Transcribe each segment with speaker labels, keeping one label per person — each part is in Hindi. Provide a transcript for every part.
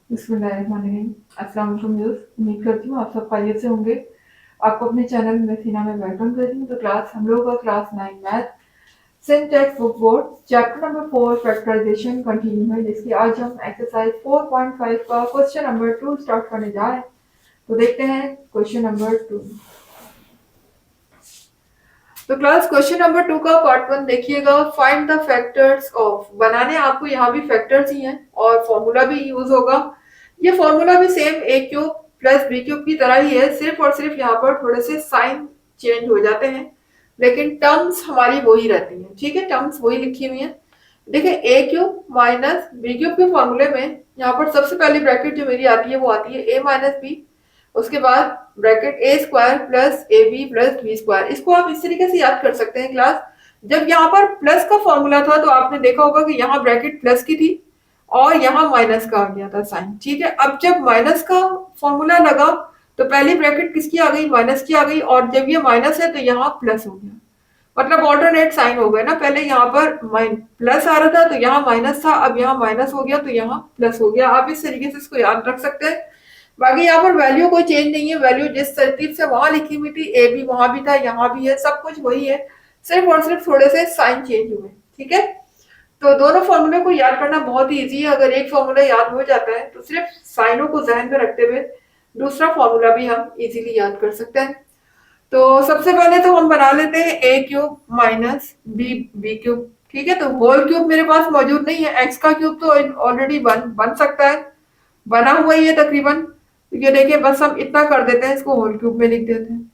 Speaker 1: बिस्मिल्लाहिर्रहमानिर्रहीम। अस्सलाम वालेकुम व्यूअर्स, उम्मीद करती हूँ आप सब खैरियत से होंगे। आपको अपने चैनल में सीना में वेलकम करती हूँ। तो क्लास हम लोग का क्लास 9 मैथ सिंटैक्स book board chapter number 4 factorisation continue है, जिसकी आज हम एक्सरसाइज 4.5 का क्वेश्चन नंबर 2 स्टार्ट करने जा रहे हैं। तो देखते हैं क्वेश्चन नंबर 2। तो क्लास क्वेश्चन नंबर 2 का पार्ट 1 देखिएगा। फाइंड द फैक्टर्स ऑफ, बनाने आपको यहाँ भी फैक्टर्स ही हैं और फॉर्मूला भी यूज होगा। ये फॉर्मूला भी सेम ए क्यूब प्लस बी क्यूब की तरह ही है, सिर्फ और सिर्फ यहाँ पर थोड़े से साइन चेंज हो जाते हैं, लेकिन टर्म्स हमारी वही रहती हैं। ठीक है, टर्म्स वही लिखी हुई हैं। देखिए ए क्यूब माइनस बी क्यूब के फॉर्मूले में यहाँ पर सबसे पहली ब्रैकेट जो मेरी आती है वो आती है ए माइनस बी, उसके बाद bracket a square plus A B plus B square. इसको आप इस तरीके से याद कर सकते हैं क्लास। जब यहाँ पर प्लस का फॉर्मूला था तो आपने देखा होगा कि यहाँ ब्रैकेट प्लस की थी और यहाँ माइनस का आ गया था साइन। ठीक है, अब जब माइनस का फॉर्मूला लगा तो पहली ब्रैकेट किसकी आ गई, माइनस की आ गई, और जब ये माइनस है तो यहाँ प्लस हो गया, मतलब ऑल्टरनेट साइन हो गए ना। पहले यहाँ पर प्लस आ रहा था तो यहाँ माइनस था, अब यहाँ माइनस हो गया तो यहाँ प्लस हो गया। आप इस तरीके से इसको याद रख सकते हैं। बाकी यहाँ पर वैल्यू कोई चेंज नहीं है, वैल्यू जिस तरतीब से वहां लिखी हुई थी, ए भी वहां भी था, यहाँ भी है, सब कुछ वही है, सिर्फ और सिर्फ थोड़े से साइन चेंज हुए। ठीक है, तो दोनों फॉर्मूले को याद करना बहुत ही इजी है। अगर एक फॉर्मूला याद हो जाता है तो सिर्फ साइनों को जहन में रखते हुए दूसरा फॉर्मूला भी हम इजीली याद कर सकते हैं। तो सबसे पहले तो हम बना लेते हैं A cube minus B B cube. ठीक है, तो होल क्यूब मेरे पास मौजूद नहीं है, एक्स का क्यूब तो ऑलरेडी बन सकता है, बना हुआ ही है तकरीबन। तो ये देखिए, बस हम इतना कर देते हैं, इसको होल क्यूब में लिख देते हैं।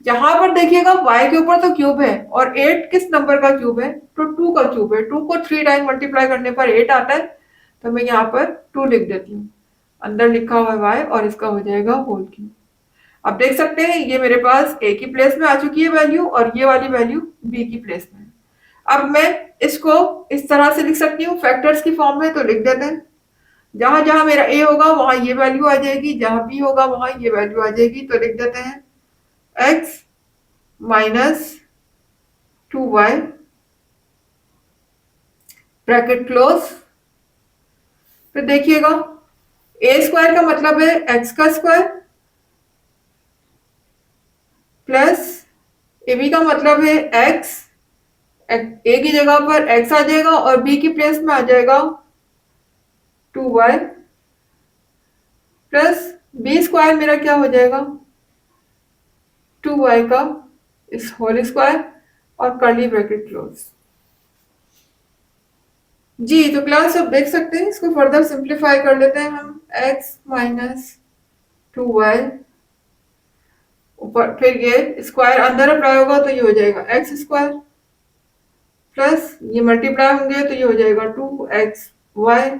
Speaker 1: यहाँ पर देखिएगा y के ऊपर तो क्यूब है और 8 किस नंबर का क्यूब है, तो 2 का क्यूब है। 2 को 3 टाइम मल्टीप्लाई करने पर 8 आता है, तो मैं यहाँ पर 2 लिख देती हूँ। अंदर लिखा हुआ है y और इसका हो जाएगा होल क्यूब। अब देख सकते हैं ये मेरे पास a की प्लेस में आ चुकी है वैल्यू और ये वाली वैल्यू b की प्लेस में। अब मैं इसको इस तरह से लिख सकती हूँ फैक्टर्स की फॉर्म में, तो लिख देते हैं। जहां जहां मेरा a होगा वहां ये वैल्यू आ जाएगी, जहां b होगा वहां ये वैल्यू आ जाएगी, तो लिख देते हैं x minus 2y bracket close. फिर देखिएगा ए स्क्वायर का मतलब है एक्स का स्क्वायर प्लस ए बी का मतलब है एक्स, ए की जगह पर एक्स आ जाएगा और बी की प्लेस में आ जाएगा 2y प्लस बी स्क्वायर मेरा क्या हो जाएगा 2y का इस होल स्क्वायर और कर्ली ब्रैकेट क्लोज। जी, तो क्लास अब देख सकते हैं, इसको फर्दर सिंप्लीफाई कर लेते हैं हम। x माइनस 2y ऊपर, फिर ये स्क्वायर अंदर अप्लाई होगा तो ये हो जाएगा एक्स स्क्वायर प्लस ये मल्टीप्लाई होंगे तो ये हो जाएगा 2xy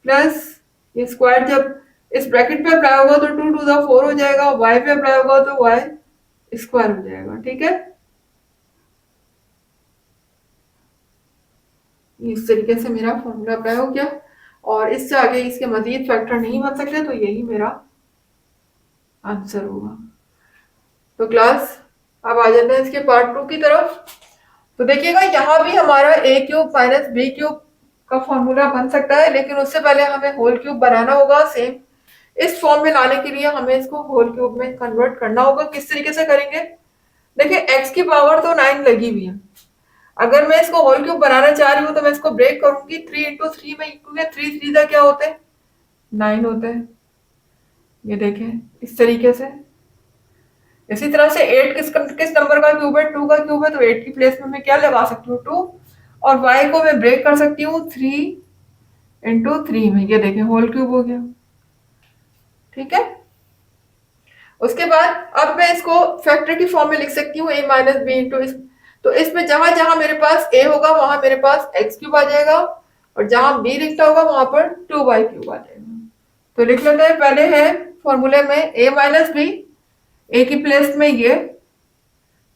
Speaker 1: प्लस ये स्क्वायर जब इस ब्रैकेट पे अप्लाई होगा तो 2 टू द 4 हो जाएगा, y पे अप्लाई होगा तो y स्क्वायर हो जाएगा। ठीक है, इस तरीके से मेरा फॉर्मूला अप्लाई हो गया और इससे आगे इसके मजीद फैक्टर नहीं बन सकते, तो यही मेरा आंसर होगा। तो क्लास अब आ जाते हैं इसके पार्ट 2 की तरफ। तो देखिएगा यहाँ भी हमारा ए क्यूब माइनस बी क्यूब का फॉर्मूला बन सकता है, लेकिन उससे पहले हमें होल क्यूब बनाना होगा। सेम इस फॉर्म में लाने के लिए हमें इसको होल क्यूब में कन्वर्ट करना होगा। किस तरीके से करेंगे, देखिए एक्स की पावर तो 9 लगी हुई है, अगर मैं इसको होल क्यूब बनाना चाह रही हूँ तो मैं इसको ब्रेक करूंगी 3 इंटू 3 में, क्योंकि 3 3 क्या होते हैं 9 होते हैं। ये देखें इस तरीके से। इसी तरह से 8 किस नंबर का क्यूब है, 2 का क्यूब है, तो 8 की प्लेस में मैं क्या लगा सकती हूँ 2, और y को मैं ब्रेक कर सकती हूँ 3 इंटू 3 में। ये देखें होल क्यूब हो गया। ठीक है, उसके बाद अब मैं इसको फैक्टर की फॉर्म में लिख सकती हूँ a माइनस बी इंटू इस, तो इसमें जहां जहां मेरे पास a होगा वहां मेरे पास एक्स क्यूब आ जाएगा और जहां b लिखता होगा वहां पर 2y क्यूब आ जाएगा। तो लिख लेते हैं, पहले है फॉर्मूले में a माइनस बी, a की प्लेस में ये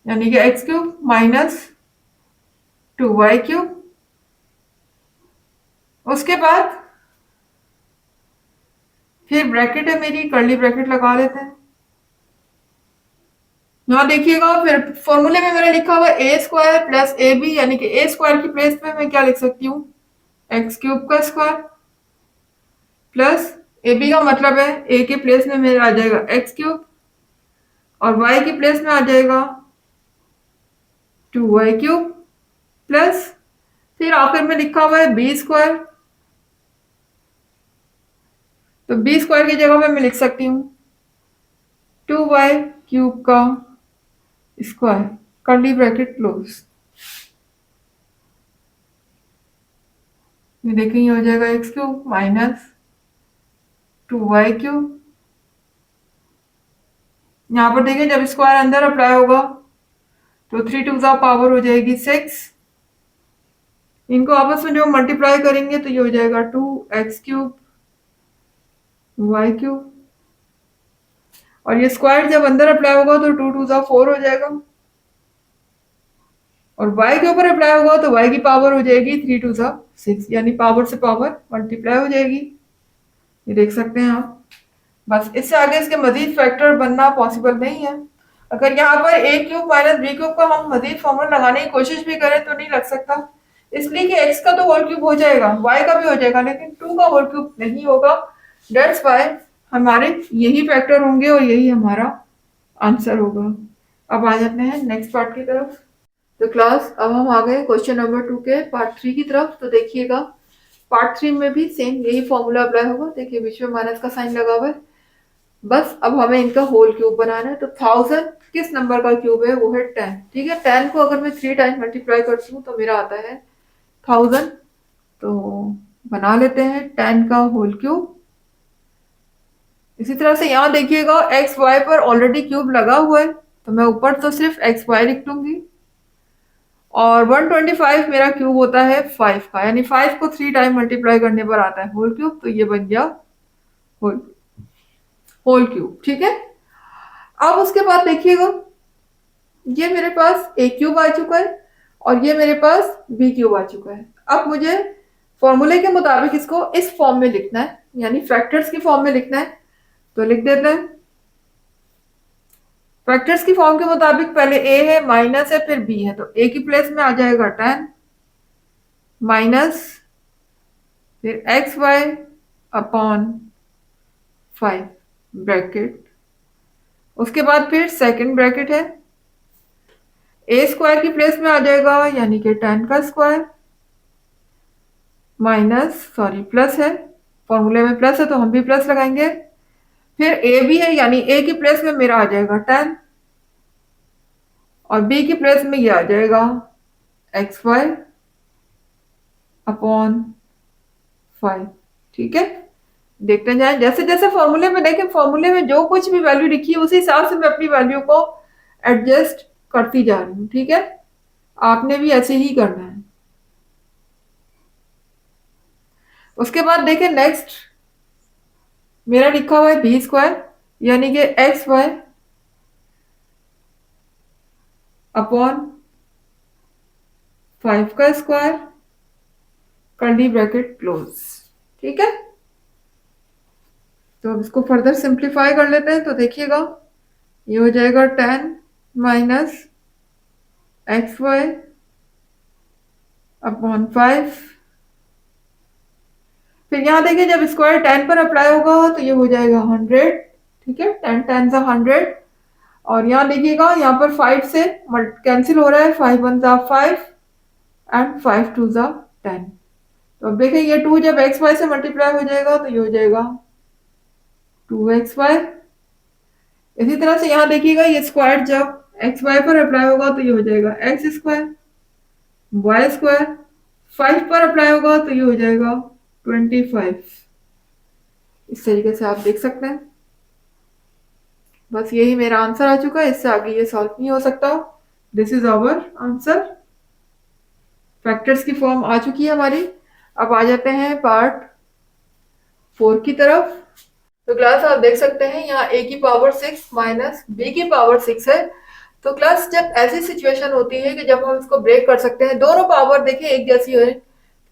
Speaker 1: यानी कि x cube minus 2y cube. उसके बाद फिर ब्रैकेट है मेरी, कर्ली ब्रैकेट लगा लेते हैं। यहाँ देखिएगा फिर फॉर्मूले में मेरा लिखा हुआ ए स्क्वायर प्लस ए बी, यानी कि ए स्क्वायर की प्लेस में मैं क्या लिख सकती हूँ एक्स क्यूब का स्क्वायर प्लस ए बी का मतलब है ए के प्लेस में मेरा आ जाएगा एक्स क्यूब और वाई के प्लेस में आ जाएगा 2y³ प्लस फिर आखिर में लिखा हुआ है b²। तो b² की जगह पे मैं लिख सकती हूँ 2y³ का स्क्वायर, कर्ली ब्रैकेट क्लोज। ये देखिए ये हो जाएगा x³ माइनस 2y³। यहाँ पर देखिए जब स्क्वायर अंदर अप्लाई होगा तो 3 टू द पावर हो जाएगी 6। इनको आपस में जो मल्टीप्लाई करेंगे तो ये हो जाएगा 2x³ y³ और ये स्क्वायर जब अंदर अप्लाई होगा तो 2 टू द 4 हो जाएगा और y के ऊपर अप्लाई होगा तो y की पावर हो जाएगी 3 टू द 6, यानी पावर से पावर मल्टीप्लाई हो जाएगी। ये देख सकते हैं आप। बस इससे आगे इसके मजीद फैक्टर बनना पॉसिबल नहीं है। अगर यहाँ पर a³ माइनस b³ का हम मजीद फॉर्मूला लगाने की कोशिश भी करें तो नहीं लग सकता, इसलिए कि x का तो होल क्यूब हो जाएगा, y का भी हो जाएगा, लेकिन 2 का होल क्यूब नहीं होगा। दैट्स व्हाई हमारे यही फैक्टर होंगे और यही हमारा आंसर होगा। अब आ जाते हैं नेक्स्ट पार्ट की तरफ। तो क्लास अब हम आ गए क्वेश्चन नंबर 2 के पार्ट 3 की तरफ। तो देखिएगा पार्ट 3 में भी सेम यही फॉर्मूला अप्लाई होगा। देखिए बीच में माइनस का साइन लगा हुआ है। बस अब हमें इनका होल क्यूब बनाना है। तो 1000 किस नंबर का क्यूब है? वो है 10। ठीक है, 10 को अगर मैं 3 टाइम्स मल्टीप्लाई करती हूँ तो मेरा आता है 1000। तो बना लेते हैं 10 का होल क्यूब। इसी तरह से यहाँ देखिएगा एक्स वाई पर ऑलरेडी क्यूब लगा हुआ है तो मैं ऊपर तो सिर्फ एक्स वाई लिख दूंगी और 125 मेरा क्यूब होता है 5 का, यानी 5 को 3 टाइम मल्टीप्लाई करने पर आता है होल क्यूब। तो ये बन गया होल होल क्यूब। ठीक है, अब उसके बाद देखिएगा ये मेरे पास a³ आ चुका है और ये मेरे पास b³ आ चुका है। अब मुझे फॉर्मूले के मुताबिक इसको इस फॉर्म में लिखना है, यानी फैक्टर्स की फॉर्म में लिखना है। तो लिख देते हैं फैक्टर्स की फॉर्म के मुताबिक पहले a है, माइनस है, फिर b है। तो a की प्लेस में आ जाएगा 10 माइनस फिर xy/5 ब्रैकेट, उसके बाद फिर सेकंड ब्रैकेट है, a² की प्लेस में आ जाएगा यानी कि 10 का स्क्वायर माइनस प्लस है, फॉर्मूले में प्लस है तो हम भी प्लस लगाएंगे। फिर a भी है यानी a की प्लेस में मेरा आ जाएगा 10 और b की प्लेस में ये आ जाएगा xy/5। ठीक है, देखते जाएं जैसे जैसे फॉर्मूले में देखें, फॉर्मूले में जो कुछ भी वैल्यू लिखी है उसी हिसाब से मैं अपनी वैल्यू को एडजस्ट करती जा रही हूँ। ठीक है, आपने भी ऐसे ही करना है। उसके बाद देखें नेक्स्ट मेरा लिखा हुआ है b² यानी कि xy/5 का स्क्वायर कर्ली ब्रैकेट क्लोज। ठीक है, तो अब इसको फर्दर सिंप्लीफाई कर लेते हैं। तो देखिएगा ये हो जाएगा 10 माइनस xy/5। फिर यहाँ देखिए जब स्क्वायर 10 पर अप्लाई होगा तो ये हो जाएगा 100। ठीक है, 10 10 सा 100 और यहाँ देखिएगा यहाँ पर 5 से कैंसिल हो रहा है, 5 1 सा 5 एंड 5 2 सा 10। तो अब देखें ये 2 जब xy से मल्टीप्लाई हो जाएगा तो ये हो जाएगा 2xy। इसी तरह से यहाँ देखिएगा ये स्क्वायर जब xy पर अप्लाई होगा तो ये हो जाएगा x² y²। 5 पर अप्लाई होगा तो ये हो जाएगा 25। इस तरीके से आप देख सकते हैं। बस यही मेरा आंसर आ चुका है, इससे आगे ये सॉल्व नहीं हो सकता। This is our answer. Factors की फॉर्म आ चुकी है हमारी। अब आ जाते हैं पार्ट 4 की तरफ। तो क्लास आप देख सकते हैं यहाँ a की पावर 6 माइनस b की पावर 6 है। तो क्लास जब ऐसी सिचुएशन होती है कि जब हम इसको ब्रेक कर सकते हैं, दोनों पावर देखिए एक जैसी है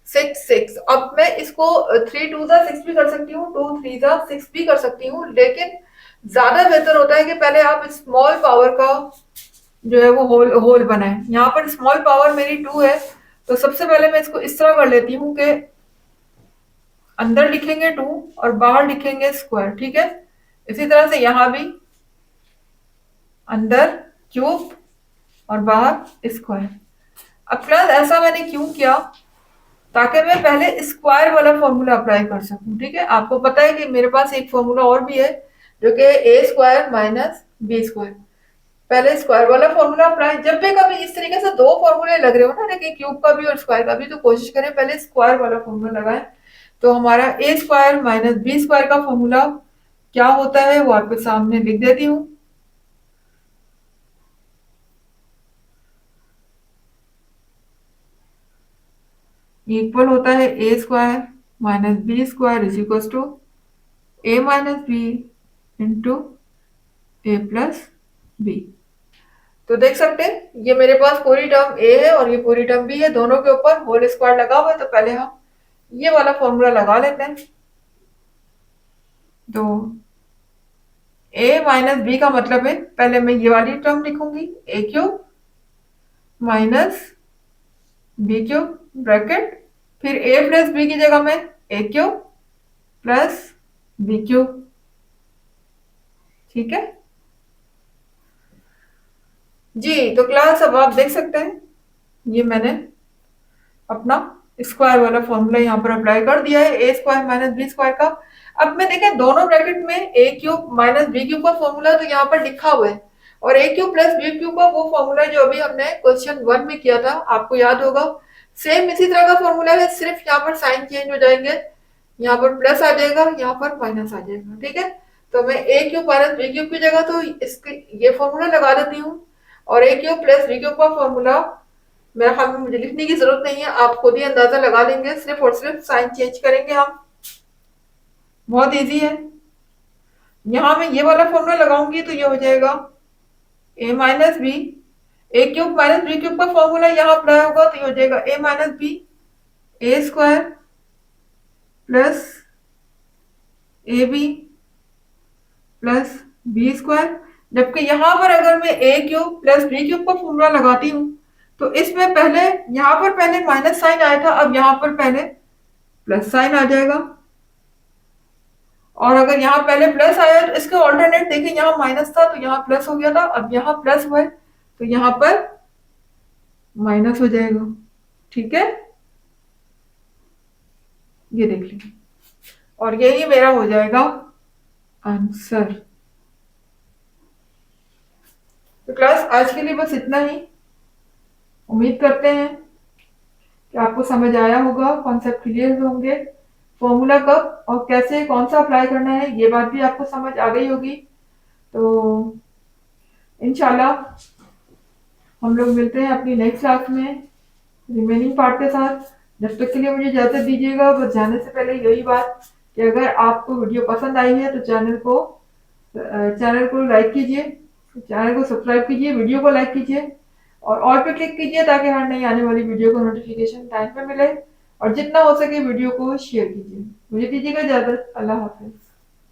Speaker 1: 6 6। अब मैं इसको 3 2 सा 6 भी कर सकती हूँ, 2 3 सा 6 भी कर सकती हूँ, लेकिन ज्यादा बेहतर होता है कि पहले आप स्मॉल पावर का जो है वो होल बनाए। यहाँ पर स्मॉल पावर मेरी 2 है तो सबसे पहले मैं इसको इस तरह कर लेती हूँ कि अंदर लिखेंगे 2 और बाहर लिखेंगे स्क्वायर, ठीक है। इसी तरह से यहाँ भी अंदर क्यूब और बाहर स्क्वायर। अब क्लास ऐसा मैंने क्यों किया, ताकि मैं पहले स्क्वायर वाला फॉर्मूला अप्लाई कर सकूं, ठीक है। आपको पता है कि मेरे पास एक फॉर्मूला और भी है जो कि ए स्क्वायर माइनस बी स्क्वायर। पहले स्क्वायर वाला फॉर्मूला अप्लाई, जब भी कभी इस तरीके से दो फॉर्मूले लग रहे हो ना, देखिए क्यूब का भी और स्क्वायर का भी, तो कोशिश करें पहले स्क्वायर वाला फॉर्मूला लगाएं। तो हमारा ए स्क्वायर माइनस बी स्क्वायर का फॉर्मूला क्या होता है वो आपके सामने लिख देती हूँ। इक्वल होता है A square minus B square is equal to A minus B into A plus B. तो देख सकते हैं ये मेरे पास पूरी टर्म ए है और ये पूरी टर्म बी है, दोनों के ऊपर होल स्क्वायर लगा हुआ है। तो पहले हम ये वाला फॉर्मूला लगा लेते हैं। तो ए माइनस बी का मतलब है, पहले मैं ये वाली टर्म लिखूंगी A cube minus B cube bracket, फिर ए प्लस बी की जगह में A cube plus B cube, ठीक है जी। तो क्लास अब आप देख सकते हैं ये मैंने अपना स्क्वायर वाला फॉर्मूला यहाँ पर अप्लाई कर दिया है, A square minus B square का। अब मैं देखें दोनों ब्रैकेट में A cube minus B cube का फॉर्मूला तो यहाँ पर लिखा हुआ है, और ए क्यूब प्लस बी क्यूब का वो फॉर्मूला जो अभी हमने क्वेश्चन 1 में किया था, आपको याद होगा। सेम इसी तरह का फॉर्मूला है, सिर्फ यहाँ पर साइन चेंज हो जाएंगे, यहाँ पर प्लस आ जाएगा, यहाँ पर माइनस आ जाएगा, ठीक है। तो मैं A cube minus B cube की जगह तो इसके ये फॉर्मूला लगा देती हूँ, और ए क्यूब प्लस बी क्यूब का फॉर्मूला मेरा ख्याल में मुझे लिखने की जरूरत नहीं है, आप खुद ही अंदाजा लगा लेंगे, सिर्फ और सिर्फ साइन चेंज करेंगे हम। बहुत इजी है। यहाँ मैं ये वाला फॉर्मूला लगाऊंगी तो ये हो जाएगा A minus B, A cube minus B cube का फॉर्मूला यहाँ अप्लाई होगा तो ये हो जाएगा A minus B A square plus A B plus B square. जबकि यहाँ पर अगर मैं A cube plus B cube का फॉर्मूला लगाती हूँ तो इसमें पहले यहाँ पर पहले माइनस साइन आया था, अब यहाँ पर पहले प्लस साइन आ जाएगा। और अगर यहाँ पहले प्लस आया तो इसके ऑल्टरनेट देखिए, यहाँ माइनस था तो यहाँ प्लस हो गया था, अब यहाँ प्लस हुआ है तो यहाँ पर माइनस हो जाएगा, ठीक है। ये देख लीजिए, और यही मेरा हो जाएगा आंसर। तो क्लास आज के लिए बस इतना ही। उम्मीद करते हैं कि आपको समझ आया होगा, कॉन्सेप्ट क्लियर होंगे, फॉर्मूला कब और कैसे कौन सा अप्लाई करना है ये बात भी आपको समझ आ गई होगी। तो इंशाल्लाह हम लोग मिलते हैं अपनी नेक्स्ट क्लास में रिमेनिंग पार्ट के साथ। जब तक के लिए मुझे इजाजत दीजिएगा। बस जाने से पहले यही बात कि अगर आपको वीडियो पसंद आई है तो चैनल को लाइक कीजिए, चैनल को सब्सक्राइब कीजिए, वीडियो को लाइक कीजिए और ऑल पे क्लिक कीजिए ताकि हर नई आने वाली वीडियो को नोटिफिकेशन टाइम पे मिले। और जितना हो सके वीडियो को शेयर कीजिए। मुझे दीजिएगा इजाजत। अल्लाह हाफिज।